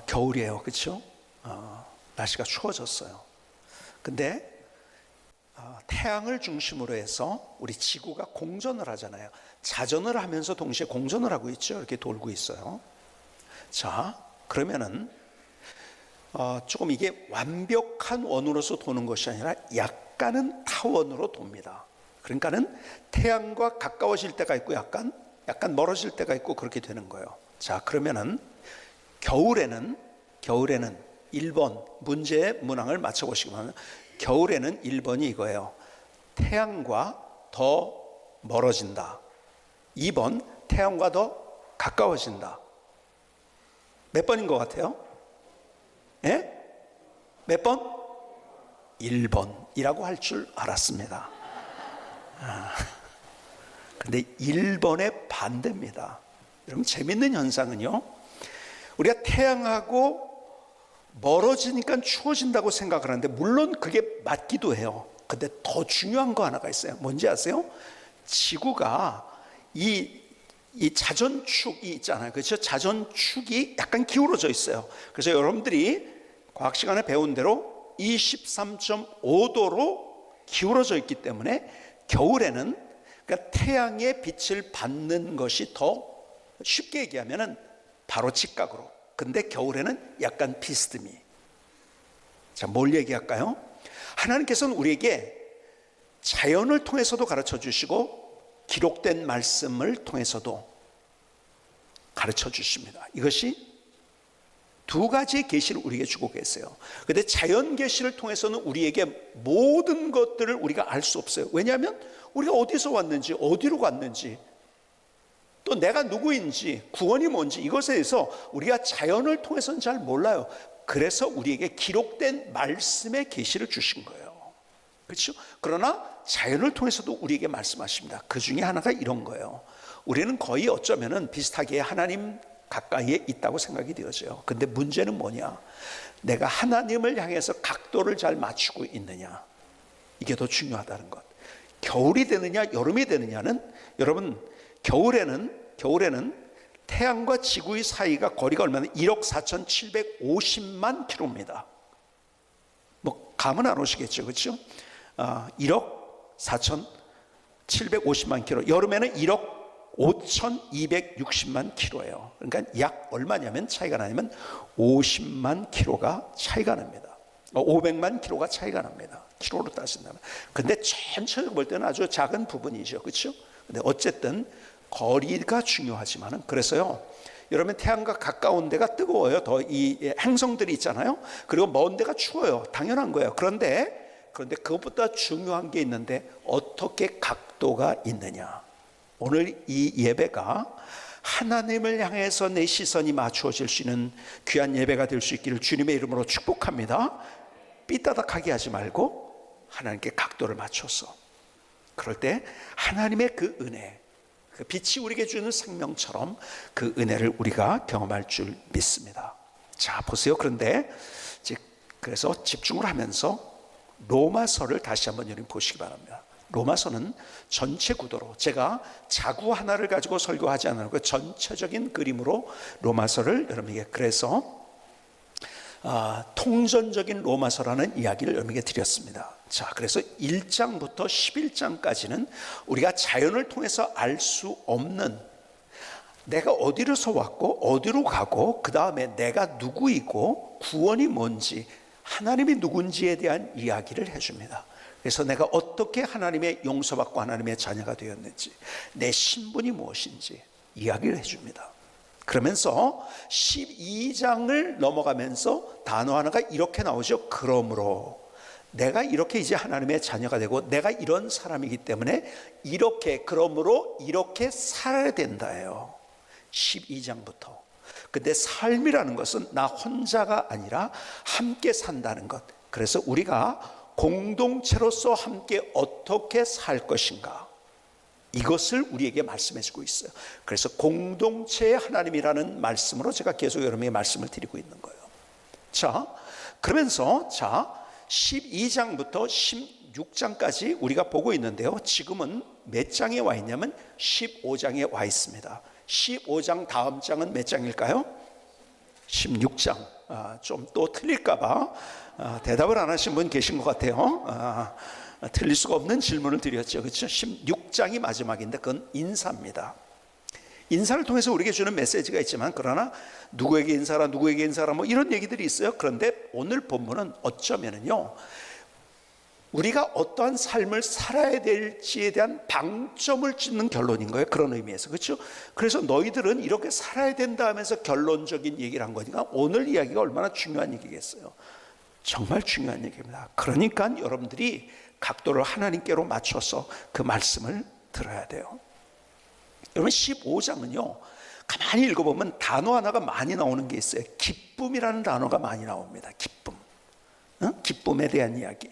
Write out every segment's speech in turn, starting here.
겨울이에요, 그렇죠? 날씨가 추워졌어요. 근데 태양을 중심으로 해서 우리 지구가 공전을 하잖아요. 자전을 하면서 동시에 공전을 하고 있죠. 이렇게 돌고 있어요. 자, 그러면은 조금 이게 완벽한 원으로서 도는 것이 아니라 약간은 타원으로 돕니다. 그러니까는 태양과 가까워질 때가 있고 약간 멀어질 때가 있고 그렇게 되는 거예요. 자, 그러면은 겨울에는 1번 문제의 문항을 맞춰보시기 바랍니다. 겨울에는 1번이 이거예요. 태양과 더 멀어진다. 2번 태양과 더 가까워진다. 몇 번인 것 같아요? 예? 몇 번? 1번이라고 할 줄 알았습니다. 근데 1번의 반대입니다. 여러분, 재밌는 현상은요, 우리가 태양하고 멀어지니까 추워진다고 생각을 하는데 물론 그게 맞기도 해요. 근데 더 중요한 거 하나가 있어요. 뭔지 아세요? 지구가 이 자전축이 있잖아요. 그렇죠? 자전축이 약간 기울어져 있어요. 그래서 여러분들이 과학 시간에 배운 대로 23.5도로 기울어져 있기 때문에 겨울에는, 그러니까 태양의 빛을 받는 것이 더, 쉽게 얘기하면은 바로 직각으로. 근데 겨울에는 약간 비스듬히. 자, 뭘 얘기할까요? 하나님께서는 우리에게 자연을 통해서도 가르쳐 주시고 기록된 말씀을 통해서도 가르쳐 주십니다. 이것이 두 가지의 계시를 우리에게 주고 계세요. 그런데 자연 계시를 통해서는 우리에게 모든 것들을 우리가 알 수 없어요. 왜냐하면 우리가 어디서 왔는지, 어디로 갔는지, 또 내가 누구인지, 구원이 뭔지, 이것에 대해서 우리가 자연을 통해서는 잘 몰라요. 그래서 우리에게 기록된 말씀의 계시를 주신 거예요. 그렇죠? 그러나 자연을 통해서도 우리에게 말씀하십니다. 그 중에 하나가 이런 거예요. 우리는 거의 어쩌면은 비슷하게 하나님 가까이에 있다고 생각이 되어져요. 근데 문제는 뭐냐? 내가 하나님을 향해서 각도를 잘 맞추고 있느냐? 이게 더 중요하다는 것. 겨울이 되느냐, 여름이 되느냐는, 여러분, 겨울에는 태양과 지구의 사이가 거리가 얼마나? 1억 4,750만 킬로입니다. 뭐 감은 안 오시겠죠, 그렇죠? 1억 4,750만 킬로. 여름에는 1억 5,260만 킬로예요. 그러니까 약 얼마냐면, 차이가 나냐면 50만 킬로가 차이가 납니다. 500만 킬로가 차이가 납니다. 킬로로 따진다면. 근데 전체적으로 볼 때는 아주 작은 부분이죠, 그렇죠? 근데 어쨌든 거리가 중요하지만은, 그래서요, 여러분, 태양과 가까운 데가 뜨거워요. 더 이 행성들이 있잖아요. 그리고 먼 데가 추워요. 당연한 거예요. 그런데 그것보다 중요한 게 있는데, 어떻게 각도가 있느냐. 오늘 이 예배가 하나님을 향해서 내 시선이 맞추어질 수 있는 귀한 예배가 될 수 있기를 주님의 이름으로 축복합니다. 삐따닥하게 하지 말고 하나님께 각도를 맞춰서, 그럴 때 하나님의 그 은혜, 그 빛이 우리에게 주는 생명처럼 그 은혜를 우리가 경험할 줄 믿습니다. 자, 보세요. 그래서 집중을 하면서 로마서를 다시 한번 여러분 보시기 바랍니다. 로마서는 전체 구도로, 제가 자구 하나를 가지고 설교하지 않고 전체적인 그림으로 로마서를 여러분에게, 그래서 통전적인 로마서라는 이야기를 여러분에게 드렸습니다. 자, 그래서 1장부터 11장까지는 우리가 자연을 통해서 알 수 없는, 내가 어디로서 왔고 어디로 가고, 그 다음에 내가 누구이고 구원이 뭔지, 하나님이 누군지에 대한 이야기를 해줍니다. 그래서 내가 어떻게 하나님의 용서받고 하나님의 자녀가 되었는지, 내 신분이 무엇인지 이야기를 해줍니다. 그러면서 12장을 넘어가면서 단어 하나가 이렇게 나오죠. 그러므로 내가 이렇게 이제 하나님의 자녀가 되고 내가 이런 사람이기 때문에 그러므로 이렇게 살아야 된다예요. 12장부터. 근데 삶이라는 것은 나 혼자가 아니라 함께 산다는 것. 그래서 우리가 공동체로서 함께 어떻게 살 것인가, 이것을 우리에게 말씀해 주고 있어요. 그래서 공동체의 하나님이라는 말씀으로 제가 계속 여러분에게 말씀을 드리고 있는 거예요. 자, 그러면서 12장부터 16장까지 우리가 보고 있는데요, 지금은 몇 장에 와 있냐면 15장에 와 있습니다. 15장 다음 장은 몇 장일까요? 16장 좀 또 틀릴까봐 대답을 안 하신 분 계신 것 같아요. 틀릴 수가 없는 질문을 드렸죠. 그렇죠? 16장이 마지막인데 그건 인사입니다. 인사를 통해서 우리에게 주는 메시지가 있지만, 그러나 누구에게 인사라 누구에게 인사라 뭐 이런 얘기들이 있어요. 그런데 오늘 본문은 어쩌면은요, 우리가 어떠한 삶을 살아야 될지에 대한 방점을 찍는 결론인 거예요. 그런 의미에서. 그렇죠? 그래서 너희들은 이렇게 살아야 된다 하면서 결론적인 얘기를 한 거니까 오늘 이야기가 얼마나 중요한 얘기겠어요. 정말 중요한 얘기입니다. 그러니까 여러분들이 각도를 하나님께로 맞춰서 그 말씀을 들어야 돼요. 여러분 15장은요 가만히 읽어보면 단어 하나가 많이 나오는 게 있어요. 기쁨이라는 단어가 많이 나옵니다. 기쁨, 기쁨에 대한 이야기.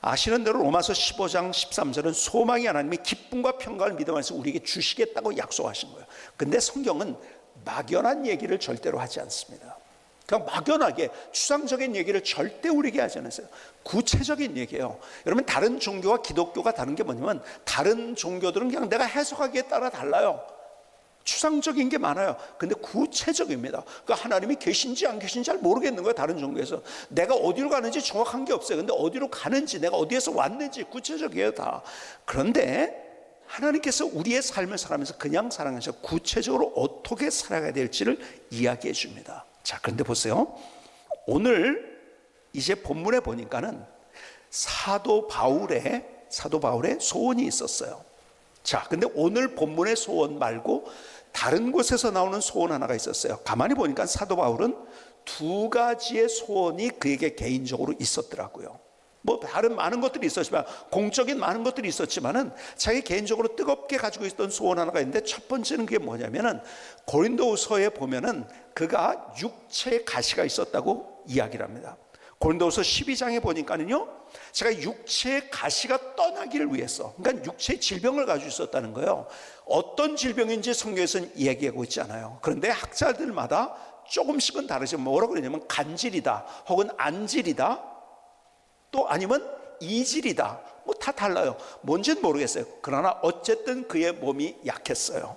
아시는 대로 로마서 15장 13절은 소망이 하나님이 기쁨과 평강을 믿음 안에서 우리에게 주시겠다고 약속하신 거예요. 근데 성경은 막연한 얘기를 절대로 하지 않습니다. 그냥 막연하게 추상적인 얘기를 절대 우리에게 하지 않았어요. 구체적인 얘기예요. 여러분 다른 종교와 기독교가 다른 게 뭐냐면, 다른 종교들은 그냥 내가 해석하기에 따라 달라요. 추상적인 게 많아요. 근데 구체적입니다. 그러니까 하나님이 계신지 안 계신지 잘 모르겠는 거예요. 다른 종교에서 내가 어디로 가는지 정확한 게 없어요. 근데 어디로 가는지, 내가 어디에서 왔는지 구체적이에요 다. 그런데 하나님께서 우리의 삶을 살아가면서 그냥 살아가면서 구체적으로 어떻게 살아가야 될지를 이야기해 줍니다. 자, 그런데 보세요. 오늘 이제 본문에 보니까는 사도 바울의 소원이 있었어요. 자, 근데 오늘 본문의 소원 말고 다른 곳에서 나오는 소원 하나가 있었어요. 가만히 보니까 사도 바울은 두 가지의 소원이 그에게 개인적으로 있었더라고요. 뭐 다른 많은 것들이 있었지만, 공적인 많은 것들이 있었지만은 자기 개인적으로 뜨겁게 가지고 있던 소원 하나가 있는데, 첫 번째는 그게 뭐냐면은 고린도후서에 보면은 그가 육체의 가시가 있었다고 이야기를 합니다. 고린도후서 12장에 보니까는요, 제가 육체의 가시가 떠나기를 위해서, 그러니까 육체의 질병을 가지고 있었다는 거예요. 어떤 질병인지 성경에서는 이야기하고 있지 않아요. 그런데 학자들마다 조금씩은 다르죠. 뭐라고 그러냐면 간질이다, 혹은 안질이다, 또 아니면 이질이다, 뭐 다 달라요. 뭔지는 모르겠어요. 그러나 어쨌든 그의 몸이 약했어요.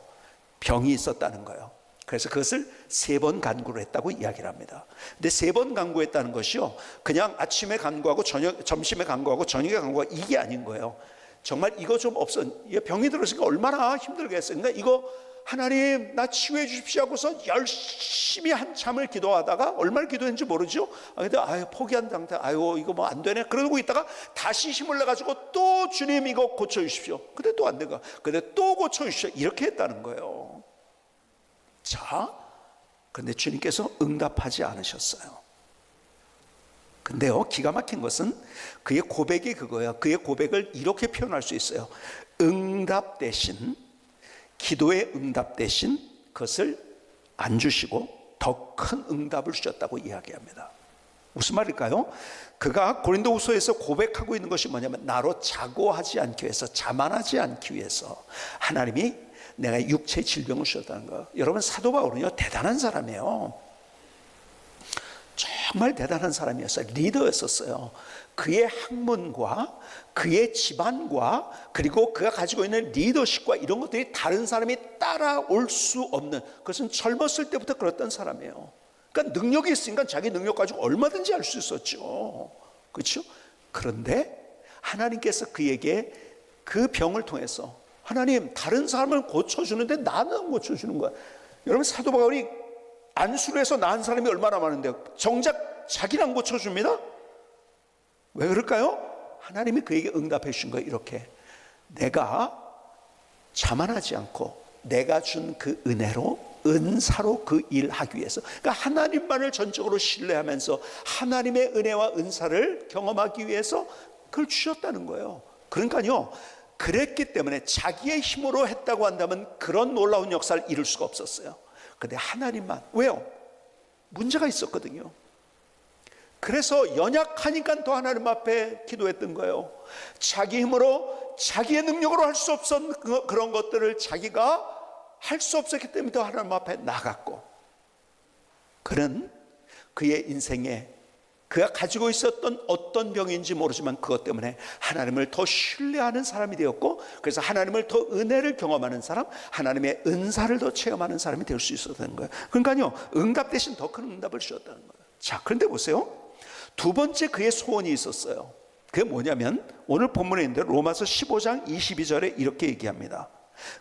병이 있었다는 거예요. 그래서 그것을 3번 간구를 했다고 이야기를 합니다. 근데 3번 간구했다는 것이요, 그냥 아침에 간구하고 점심에 간구하고 저녁에 간구하고 이게 아닌 거예요. 정말 이거 좀 병이 들었으니까 얼마나 힘들겠어요. 그러니까 이거 하나님 나 치유해 주십시오 하고서 열심히 한참을 기도하다가, 얼마나 기도했는지 모르죠. 근데 포기한 상태, 이거 뭐 안 되네 그러고 있다가 다시 힘을 내가지고 또 주님 이거 고쳐주십시오. 근데 또 안 되고, 근데 또 고쳐주십시오. 이렇게 했다는 거예요. 자, 그런데 주님께서 응답하지 않으셨어요. 근데요, 기가 막힌 것은 그의 고백이 그거예요. 그의 고백을 이렇게 표현할 수 있어요. 응답 대신, 기도의 응답 대신 그것을 안 주시고 더 큰 응답을 주셨다고 이야기합니다. 무슨 말일까요? 그가 고린도후서에서 고백하고 있는 것이 뭐냐면, 나로 자고하지 않기 위해서, 자만하지 않기 위해서 하나님이 내가 육체 질병을 주셨다는 거예요. 여러분 사도 바울은요 대단한 사람이에요. 정말 대단한 사람이었어요. 리더였었어요. 그의 학문과 그의 집안과 그리고 그가 가지고 있는 리더십과 이런 것들이 다른 사람이 따라올 수 없는, 그것은 젊었을 때부터 그랬던 사람이에요. 그러니까 능력이 있으니까 자기 능력 가지고 얼마든지 할 수 있었죠. 그렇죠? 그런데 하나님께서 그에게 그 병을 통해서, 하나님 다른 사람을 고쳐주는데 나는 안 고쳐주는 거야. 여러분 사도 바울이 안수를 해서 나은 사람이 얼마나 많은데 정작 자기는 안 고쳐줍니다. 왜 그럴까요? 하나님이 그에게 응답해 주신 거예요. 이렇게 내가 자만하지 않고 내가 준 그 은혜로, 은사로 그 일 하기 위해서, 그러니까 하나님만을 전적으로 신뢰하면서 하나님의 은혜와 은사를 경험하기 위해서 그걸 주셨다는 거예요. 그러니까요, 그랬기 때문에 자기의 힘으로 했다고 한다면 그런 놀라운 역사를 이룰 수가 없었어요. 근데 하나님만. 왜요? 문제가 있었거든요. 그래서 연약하니까 더 하나님 앞에 기도했던 거예요. 자기 힘으로, 자기의 능력으로 할 수 없었던 그런 것들을 자기가 할 수 없었기 때문에 더 하나님 앞에 나갔고, 그는 그의 인생에 그가 가지고 있었던 어떤 병인지 모르지만 그것 때문에 하나님을 더 신뢰하는 사람이 되었고, 그래서 하나님을 더 은혜를 경험하는 사람, 하나님의 은사를 더 체험하는 사람이 될 수 있었다는 거예요. 그러니까요, 응답 대신 더 큰 응답을 주었다는 거예요. 자, 그런데 보세요. 두 번째 그의 소원이 있었어요. 그게 뭐냐면 오늘 본문에 있는데 로마서 15장 22절에 이렇게 얘기합니다.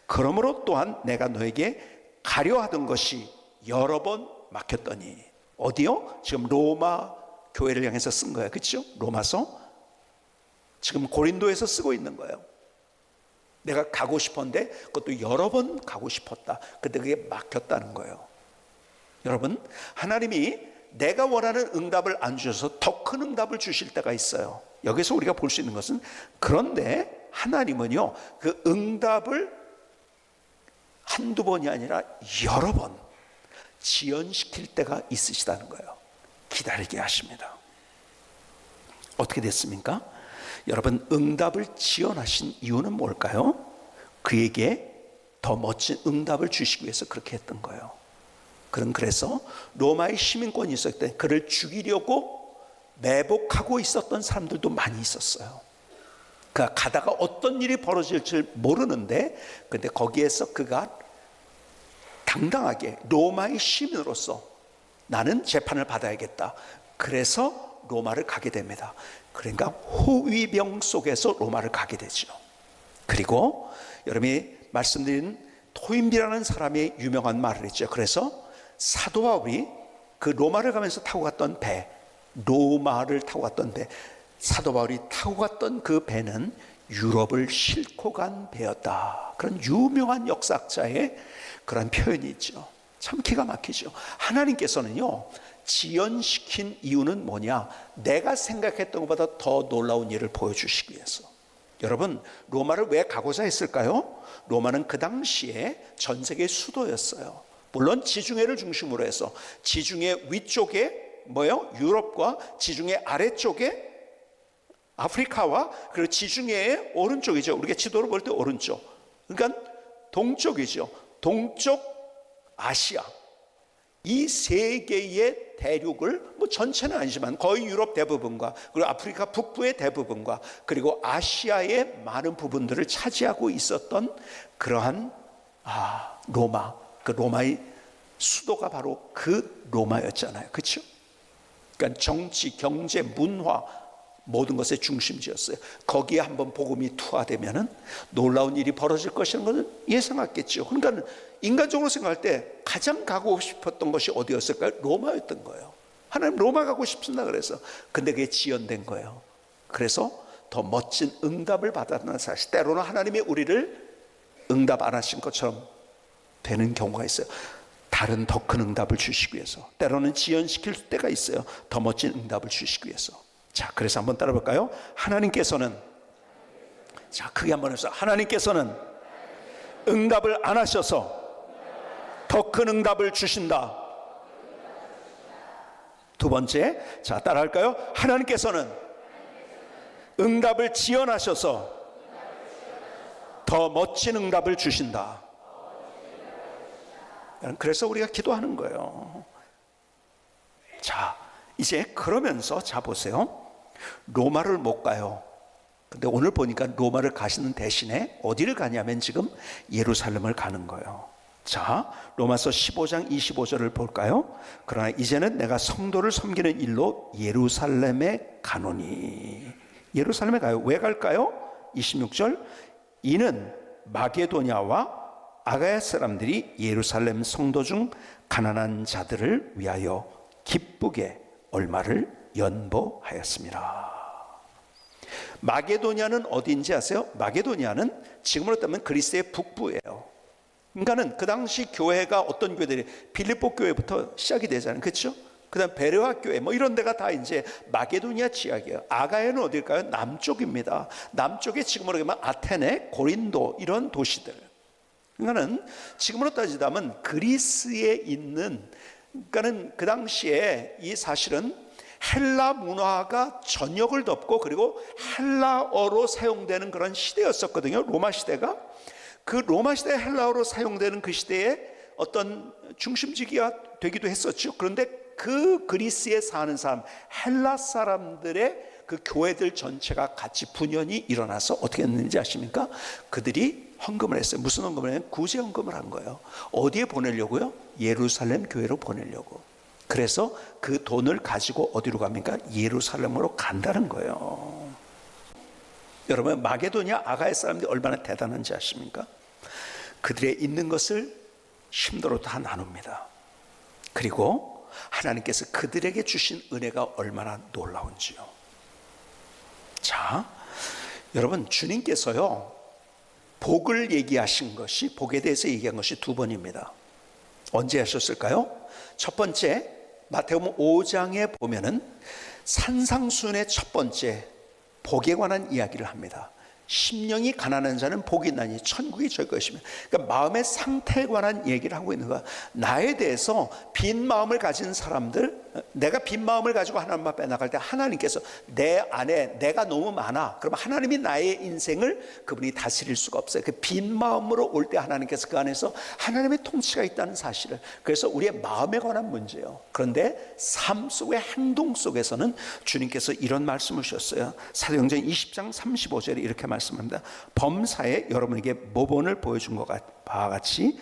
그러므로 또한 내가 너에게 가려 하던 것이 여러 번 막혔더니. 어디요? 지금 로마 교회를 향해서 쓴 거예요. 그렇죠? 로마서 지금 고린도에서 쓰고 있는 거예요. 내가 가고 싶었는데 그것도 여러 번 가고 싶었다. 근데 그게 막혔다는 거예요. 여러분, 하나님이 내가 원하는 응답을 안 주셔서 더 큰 응답을 주실 때가 있어요. 여기서 우리가 볼 수 있는 것은, 그런데 하나님은요, 그 응답을 한두 번이 아니라 여러 번 지연시킬 때가 있으시다는 거예요. 기다리게 하십니다. 어떻게 됐습니까? 여러분, 응답을 지연하신 이유는 뭘까요? 그에게 더 멋진 응답을 주시기 위해서 그렇게 했던 거예요. 그래서 로마의 시민권이 있었을 때 그를 죽이려고 매복하고 있었던 사람들도 많이 있었어요. 그가 가다가 어떤 일이 벌어질지 모르는데, 근데 거기에서 그가 당당하게 로마의 시민으로서 나는 재판을 받아야겠다. 그래서 로마를 가게 됩니다. 그러니까 호위병 속에서 로마를 가게 되죠. 그리고 여러분이 말씀드린 토인비라는 사람의 유명한 말을 했죠. 그래서 사도 바울이 그 로마를 가면서 타고 갔던 배, 로마를 타고 갔던 배, 사도 바울이 타고 갔던 그 배는 유럽을 싣고 간 배였다. 그런 유명한 역사학자의 그런 표현이 있죠. 참 기가 막히죠. 하나님께서는요, 지연시킨 이유는 뭐냐? 내가 생각했던 것보다 더 놀라운 일을 보여주시기 위해서. 여러분, 로마를 왜 가고자 했을까요? 로마는 그 당시에 전 세계의 수도였어요. 물론 지중해를 중심으로 해서 지중해 위쪽에 유럽과 지중해 아래쪽에 아프리카와, 그리고 지중해의 오른쪽이죠. 우리가 지도를 볼 때 오른쪽. 그러니까 동쪽이죠. 동쪽 아시아. 이 세 개의 대륙을 전체는 아니지만 거의 유럽 대부분과, 그리고 아프리카 북부의 대부분과, 그리고 아시아의 많은 부분들을 차지하고 있었던 그러한 로마. 그 로마의 수도가 바로 그 로마였잖아요. 그렇죠? 그러니까 정치, 경제, 문화 모든 것의 중심지였어요. 거기에 한번 복음이 투하되면은 놀라운 일이 벌어질 것이라는 것은 예상했겠죠. 그러니까 인간적으로 생각할 때 가장 가고 싶었던 것이 어디였을까요? 로마였던 거예요. 하나님 로마 가고 싶습니다. 그래서 근데 그게 지연된 거예요. 그래서 더 멋진 응답을 받았다는 사실. 때로는 하나님이 우리를 응답 안 하신 것처럼 되는 경우가 있어요. 다른 더 큰 응답을 주시기 위해서. 때로는 지연시킬 때가 있어요. 더 멋진 응답을 주시기 위해서. 자, 그래서 한번 따라 볼까요? 하나님께서는, 자, 크게 한번 해서, 하나님께서는 응답을 안 하셔서 더 큰 응답을 주신다. 두 번째, 자, 따라 할까요? 하나님께서는 응답을 지연하셔서 더 멋진 응답을 주신다. 그래서 우리가 기도하는 거예요. 자, 이제 그러면서 자 보세요. 로마를 못 가요. 근데 오늘 보니까 로마를 가시는 대신에 어디를 가냐면 지금 예루살렘을 가는 거예요. 자, 로마서 15장 25절을 볼까요? 그러나 이제는 내가 성도를 섬기는 일로 예루살렘에 가노니. 예루살렘에 가요. 왜 갈까요? 26절. 이는 마게도냐와 아가야 사람들이 예루살렘 성도 중 가난한 자들을 위하여 기쁘게 얼마를 연보하였습니다. 마게도냐는 어디인지 아세요? 마게도냐는 지금으로 따면 그리스의 북부예요. 그러니까는 그 당시 교회가 어떤 교회들이 빌립보 교회부터 시작이 되잖아요. 그렇죠? 그다음 베레아 교회 이런 데가 다 이제 마게도냐 지역이에요. 아가야는 어딜까요? 남쪽입니다. 남쪽에 지금으로 보면 아테네, 고린도 이런 도시들. 그러니까는 지금으로 따지자면 그리스에 있는, 그러니까는 그 당시에 이 사실은 헬라 문화가 전역을 덮고 그리고 헬라어로 사용되는 그런 시대였었거든요. 로마 시대가. 그 로마 시대 헬라어로 사용되는 그 시대에 어떤 중심지기가 되기도 했었죠. 그런데 그 그리스에 사는 사람, 헬라 사람들의 그 교회들 전체가 같이 분연히 일어나서 어떻게 했는지 아십니까? 그들이 헌금을 했어요. 무슨 헌금을 했냐면 구제 헌금을 한 거예요. 어디에 보내려고요? 예루살렘 교회로 보내려고. 그래서 그 돈을 가지고 어디로 갑니까? 예루살렘으로 간다는 거예요. 여러분, 마게도냐 아가야 사람들이 얼마나 대단한지 아십니까? 그들의 있는 것을 힘들어 다 나눕니다. 그리고 하나님께서 그들에게 주신 은혜가 얼마나 놀라운지요. 자, 여러분, 주님께서요 복을 얘기하신 것이, 복에 대해서 얘기한 것이 두 번입니다. 언제 하셨을까요? 첫 번째, 마태복음 5장에 보면은 산상수훈의 첫 번째 복에 관한 이야기를 합니다. 심령이 가난한 자는 복이 있나니 천국이 저희 것이며, 그러니까 마음의 상태에 관한 얘기를 하고 있는 거야. 나에 대해서 빈 마음을 가진 사람들, 내가 빈 마음을 가지고 하나님 앞에 나갈 때 하나님께서 내 안에 내가 너무 많아, 그러면 하나님이 나의 인생을 그분이 다스릴 수가 없어요. 그 빈 마음으로 올 때 하나님께서 그 안에서 하나님의 통치가 있다는 사실을, 그래서 우리의 마음에 관한 문제예요. 그런데 삶 속의 행동 속에서는 주님께서 이런 말씀을 주셨어요. 사도행전 20장 35절에 이렇게 말씀합니다. 범사에 여러분에게 모본을 보여준 것 바와 같이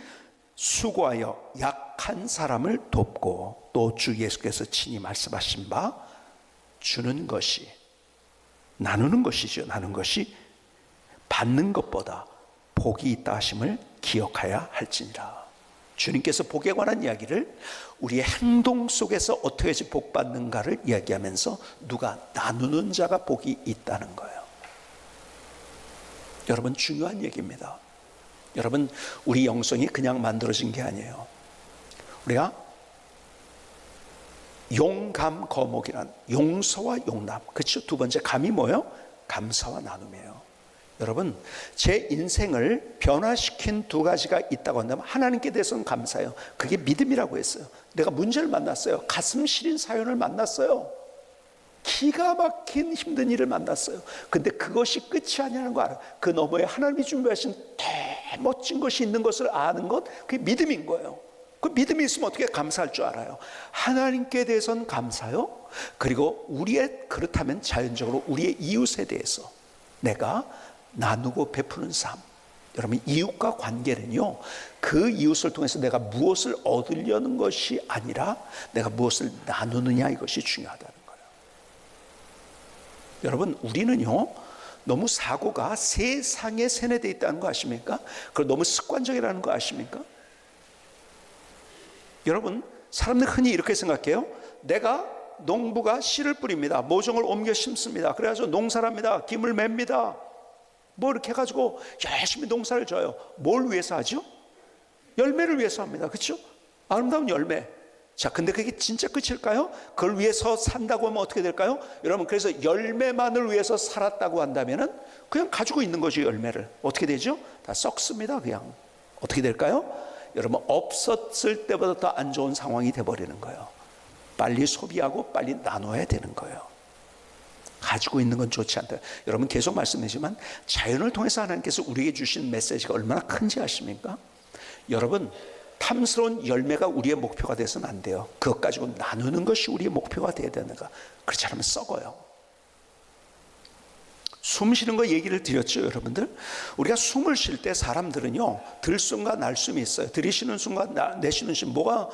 수고하여 약한 사람을 돕고, 또 주 예수께서 친히 말씀하신 바 주는 것이, 나누는 것이죠. 나누는 것이 받는 것보다 복이 있다 하심을 기억하여야 할지니라. 주님께서 복에 관한 이야기를 우리의 행동 속에서 어떻게 해서 복 받는가를 이야기하면서 누가 나누는 자가 복이 있다는 거예요. 여러분, 중요한 얘기입니다. 여러분, 우리 영성이 그냥 만들어진 게 아니에요. 우리가 용감 거목이란 용서와 용납, 그렇죠? 두 번째 감이 뭐예요? 감사와 나눔이에요. 여러분, 제 인생을 변화시킨 두 가지가 있다고 한다면 하나님께 대해서는 감사해요. 그게 믿음이라고 했어요. 내가 문제를 만났어요. 가슴 시린 사연을 만났어요. 기가 막힌 힘든 일을 만났어요. 근데 그것이 끝이 아니라는 거 알아요. 그 너머에 하나님이 준비하신 멋진 것이 있는 것을 아는 것, 그게 믿음인 거예요. 그 믿음이 있으면 어떻게 감사할 줄 알아요. 하나님께 대해서는 감사요. 그리고 그렇다면 자연적으로 우리의 이웃에 대해서 내가 나누고 베푸는 삶. 여러분, 이웃과 관계는요, 그 이웃을 통해서 내가 무엇을 얻으려는 것이 아니라 내가 무엇을 나누느냐, 이것이 중요하다는 거예요. 여러분, 우리는요 너무 사고가 세상에 세뇌되어 있다는 거 아십니까? 그리고 너무 습관적이라는 거 아십니까? 여러분, 사람들 흔히 이렇게 생각해요. 내가 농부가 씨를 뿌립니다. 모종을 옮겨 심습니다. 그래가지고 농사를 합니다. 김을 맵니다. 뭐 이렇게 해가지고 열심히 농사를 져요. 뭘 위해서 하죠? 열매를 위해서 합니다. 그렇죠? 아름다운 열매. 자, 근데 그게 진짜 끝일까요? 그걸 위해서 산다고 하면 어떻게 될까요? 여러분, 그래서 열매만을 위해서 살았다고 한다면은 그냥 가지고 있는 거죠. 열매를 어떻게 되죠? 다 썩습니다. 그냥 어떻게 될까요? 여러분, 없었을 때보다 더 안 좋은 상황이 돼버리는 거예요. 빨리 소비하고 빨리 나눠야 되는 거예요. 가지고 있는 건 좋지 않다. 여러분, 계속 말씀드리지만 자연을 통해서 하나님께서 우리에게 주신 메시지가 얼마나 큰지 아십니까? 여러분, 탐스러운 열매가 우리의 목표가 돼서는 안 돼요. 그것 가지고 나누는 것이 우리의 목표가 돼야 되는 거. 그렇지 않으면 썩어요. 숨 쉬는 거 얘기를 드렸죠, 여러분들. 우리가 숨을 쉴 때 사람들은요, 들숨과 날숨이 있어요. 들이쉬는 숨과 내쉬는 숨, 뭐가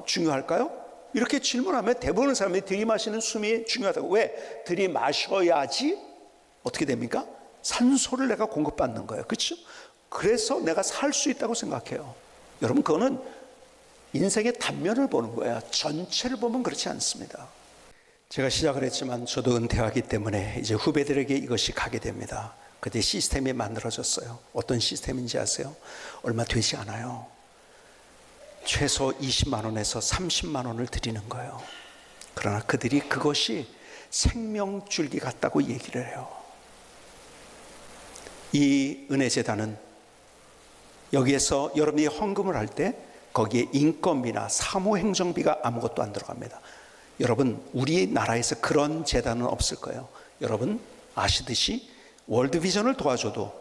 중요할까요? 이렇게 질문하면 대부분의 사람들이 들이마시는 숨이 중요하다고. 왜? 들이마셔야지 어떻게 됩니까? 산소를 내가 공급받는 거예요. 그렇죠? 그래서 내가 살 수 있다고 생각해요. 여러분, 그거는 인생의 단면을 보는 거예요. 전체를 보면 그렇지 않습니다. 제가 시작을 했지만 저도 은퇴하기 때문에 이제 후배들에게 이것이 가게 됩니다. 그때 시스템이 만들어졌어요. 어떤 시스템인지 아세요? 얼마 되지 않아요. 최소 20만 원에서 30만 원을 드리는 거예요. 그러나 그들이 그것이 생명줄기 같다고 얘기를 해요. 이 은혜재단은 여기에서 여러분이 헌금을 할 때 거기에 인건비나 사무행정비가 아무것도 안 들어갑니다. 여러분, 우리나라에서 그런 재단은 없을 거예요. 여러분 아시듯이 월드비전을 도와줘도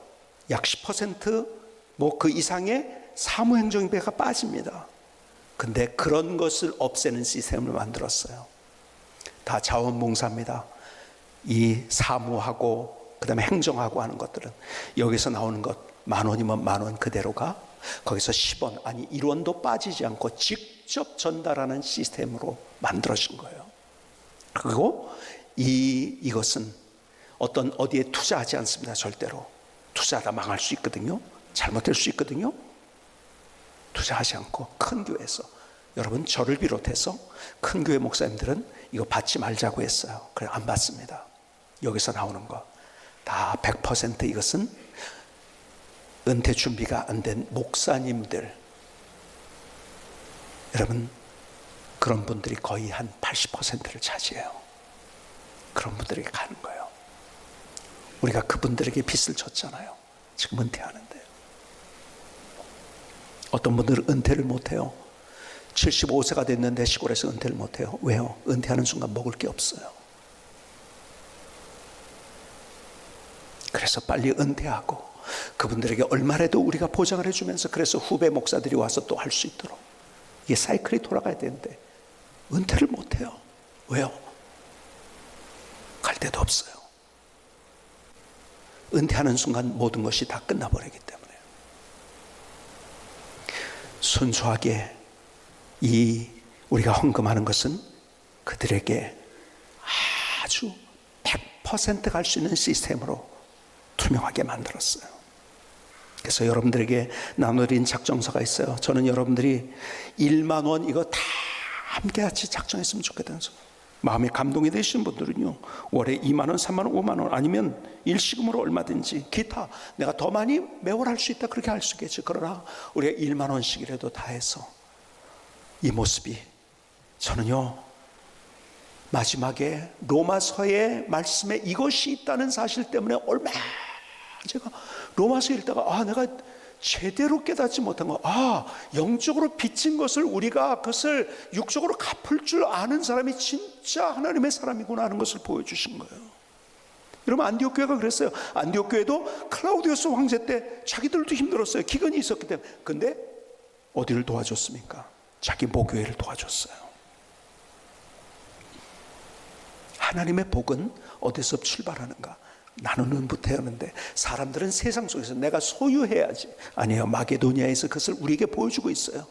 약 10% 뭐 그 이상의 사무행정비가 빠집니다. 근데 그런 것을 없애는 시스템을 만들었어요. 다 자원봉사입니다. 이 사무하고 그다음에 행정하고 하는 것들은 여기서 나오는 것 10,000원이면 10,000원 그대로가 거기서 10원 아니 1원도 빠지지 않고 직접 전달하는 시스템으로 만들어진 거예요. 그리고 이것은 어떤 어디에 투자하지 않습니다. 절대로. 투자하다 망할 수 있거든요. 잘못될 수 있거든요. 투자하지 않고 큰 교회에서, 여러분 저를 비롯해서 큰 교회 목사님들은 이거 받지 말자고 했어요. 그래 안 받습니다. 여기서 나오는 거 다 100% 이것은 은퇴 준비가 안 된 목사님들, 여러분 그런 분들이 거의 한 80%를 차지해요. 그런 분들에게 가는 거예요. 우리가 그분들에게 빚을 졌잖아요. 지금 은퇴하는데 어떤 분들은 은퇴를 못해요. 75세가 됐는데 시골에서 은퇴를 못해요. 왜요? 은퇴하는 순간 먹을 게 없어요. 그래서 빨리 은퇴하고 그분들에게 얼마라도 우리가 보장을 해주면서, 그래서 후배 목사들이 와서 또 할 수 있도록 이게 사이클이 돌아가야 되는데 은퇴를 못해요. 왜요? 갈 데도 없어요. 은퇴하는 순간 모든 것이 다 끝나버리기 때문에 순수하게 우리가 헌금하는 것은 그들에게 아주 100% 갈 수 있는 시스템으로 투명하게 만들었어요. 그래서 여러분들에게 나눠드린 작정서가 있어요. 저는 여러분들이 10,000원 이거 다 함께 같이 작정했으면 좋겠다는 소리. 마음에 감동이 되시는 분들은요, 월에 20,000원, 30,000원, 50,000원 아니면 일시금으로 얼마든지 기타 내가 더 많이 매월 할 수 있다 그렇게 할 수 있겠죠. 그러나 우리가 10,000원씩이라도 다 해서 이 모습이, 저는요 마지막에 로마서의 말씀에 이것이 있다는 사실 때문에 얼마나 제가 로마서 읽다가 내가 제대로 깨닫지 못한 거, 영적으로 빚진 것을 우리가 그것을 육적으로 갚을 줄 아는 사람이 진짜 하나님의 사람이구나 하는 것을 보여주신 거예요. 여러분 안디옥 교회가 그랬어요. 안디옥 교회도 클라우디우스 황제 때 자기들도 힘들었어요. 기근이 있었기 때문에. 근데 어디를 도와줬습니까? 자기 모교회를 도와줬어요. 하나님의 복은 어디서 출발하는가? 나누는 부터였는데 사람들은 세상 속에서 내가 소유해야지. 아니에요. 마게도니아에서 그것을 우리에게 보여주고 있어요.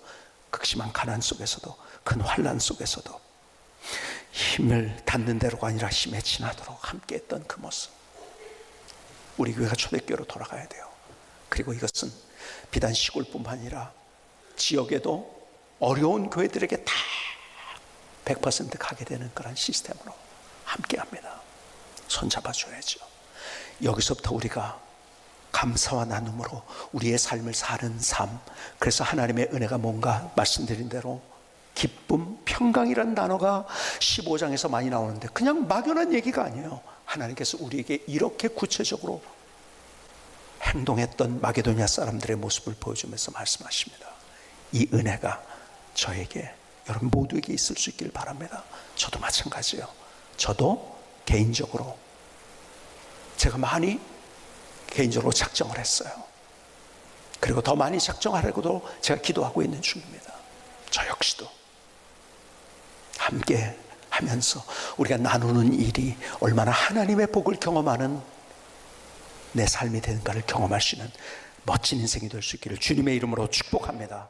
극심한 가난 속에서도, 큰 환난 속에서도 힘을 닿는 대로가 아니라 힘에 지나도록 함께했던 그 모습, 우리 교회가 초대교회로 돌아가야 돼요. 그리고 이것은 비단 시골뿐만 아니라 지역에도 어려운 교회들에게 다 100% 가게 되는 그런 시스템으로 함께합니다. 손잡아줘야죠. 여기서부터 우리가 감사와 나눔으로 우리의 삶을 사는 삶, 그래서 하나님의 은혜가 뭔가 말씀드린 대로 기쁨, 평강이라는 단어가 15장에서 많이 나오는데 그냥 막연한 얘기가 아니에요. 하나님께서 우리에게 이렇게 구체적으로 행동했던 마게도니아 사람들의 모습을 보여주면서 말씀하십니다. 이 은혜가 저에게, 여러분 모두에게 있을 수 있기를 바랍니다. 저도 마찬가지예요. 저도 개인적으로 제가 많이 개인적으로 작정을 했어요. 그리고 더 많이 작정하려고도 제가 기도하고 있는 중입니다. 저 역시도 함께 하면서 우리가 나누는 일이 얼마나 하나님의 복을 경험하는 내 삶이 되는가를 경험할 수 있는 멋진 인생이 될 수 있기를 주님의 이름으로 축복합니다.